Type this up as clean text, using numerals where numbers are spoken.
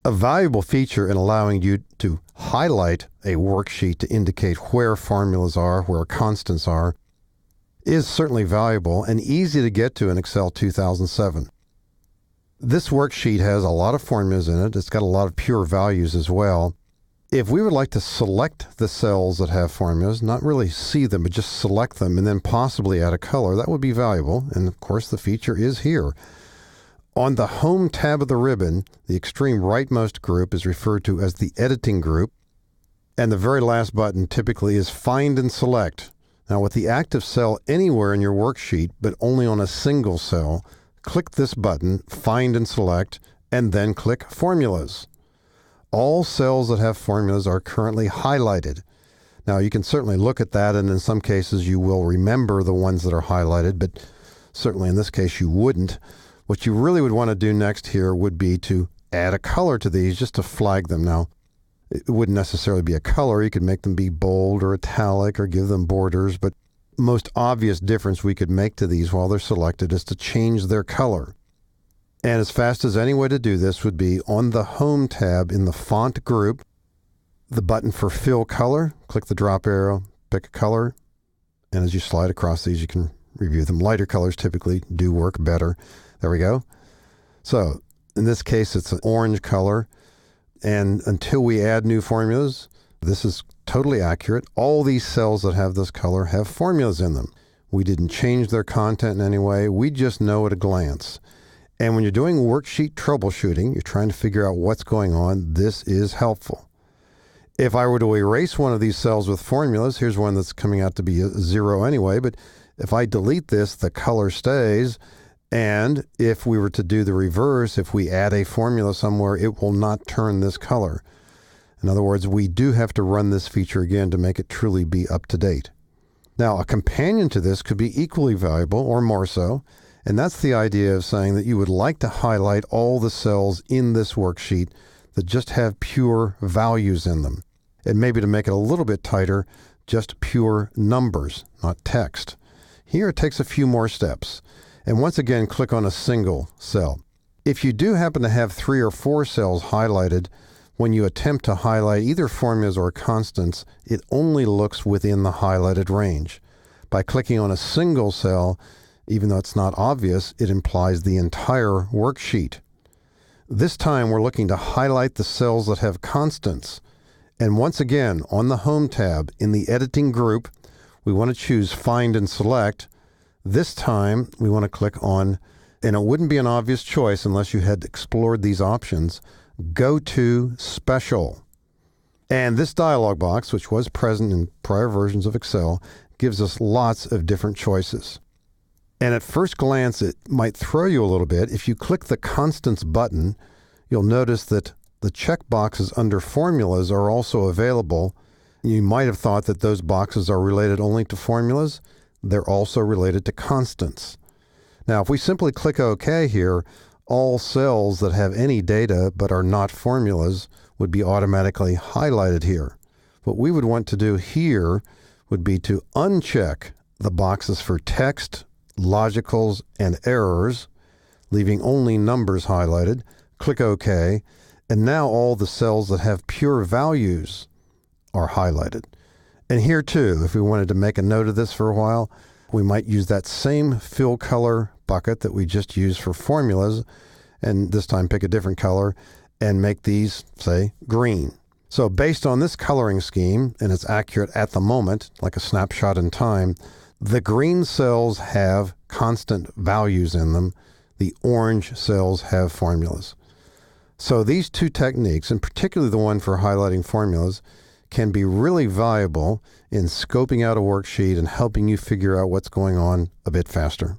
A valuable feature in allowing you to highlight a worksheet to indicate where formulas are, where constants are, is certainly valuable and easy to get to in Excel 2007. This worksheet has a lot of formulas in it. It's got a lot of pure values as well. If we would like to select the cells that have formulas, not really see them, but just select them and then possibly add a color, that would be valuable. And of course, the feature is here. On the Home tab of the ribbon, the extreme rightmost group is referred to as the Editing group, and the very last button typically is Find and Select. Now, with the active cell anywhere in your worksheet, but only on a single cell, click this button, Find and Select, and then click Formulas. All cells that have formulas are currently highlighted. Now, you can certainly look at that, and in some cases you will remember the ones that are highlighted, but certainly in this case you wouldn't. What you really would want to do next here would be to add a color to these just to flag them. Now, it wouldn't necessarily be a color. You could make them be bold or italic or give them borders, but most obvious difference we could make to these while they're selected is to change their color. And as fast as any way to do this would be on the Home tab in the Font group, the button for Fill Color, click the drop arrow, pick a color, and as you slide across these, you can review them. Lighter colors typically do work better. There we go. So in this case, it's an orange color. And until we add new formulas, this is totally accurate. All these cells that have this color have formulas in them. We didn't change their content in any way. We just know at a glance. And when you're doing worksheet troubleshooting, you're trying to figure out what's going on, this is helpful. If I were to erase one of these cells with formulas, here's one that's coming out to be a 0 anyway, but if I delete this, the color stays. And if we were to do the reverse, if we add a formula somewhere, it will not turn this color. In other words, we do have to run this feature again to make it truly be up to date. Now, a companion to this could be equally valuable or more so, and that's the idea of saying that you would like to highlight all the cells in this worksheet that just have pure values in them. And maybe to make it a little bit tighter, just pure numbers, not text. Here it takes a few more steps. And once again, click on a single cell. If you do happen to have 3 or 4 cells highlighted, when you attempt to highlight either formulas or constants, it only looks within the highlighted range. By clicking on a single cell, even though it's not obvious, it implies the entire worksheet. This time we're looking to highlight the cells that have constants. And once again, on the Home tab in the Editing group, we want to choose Find and Select. This time, we want to click on, and it wouldn't be an obvious choice unless you had explored these options, Go to Special. And this dialog box, which was present in prior versions of Excel, gives us lots of different choices. And at first glance, it might throw you a little bit. If you click the Constants button, you'll notice that the check boxes under Formulas are also available. You might have thought that those boxes are related only to formulas. They're also related to constants. Now, if we simply click OK here, all cells that have any data but are not formulas would be automatically highlighted here. What we would want to do here would be to uncheck the boxes for text, logicals, and errors, leaving only numbers highlighted. Click OK, and now all the cells that have pure values are highlighted. And here too, if we wanted to make a note of this for a while, we might use that same fill color bucket that we just used for formulas, and this time pick a different color and make these, say, green. So based on this coloring scheme, and it's accurate at the moment, like a snapshot in time, the green cells have constant values in them. The orange cells have formulas. So these two techniques, and particularly the one for highlighting formulas, can be really valuable in scoping out a worksheet and helping you figure out what's going on a bit faster.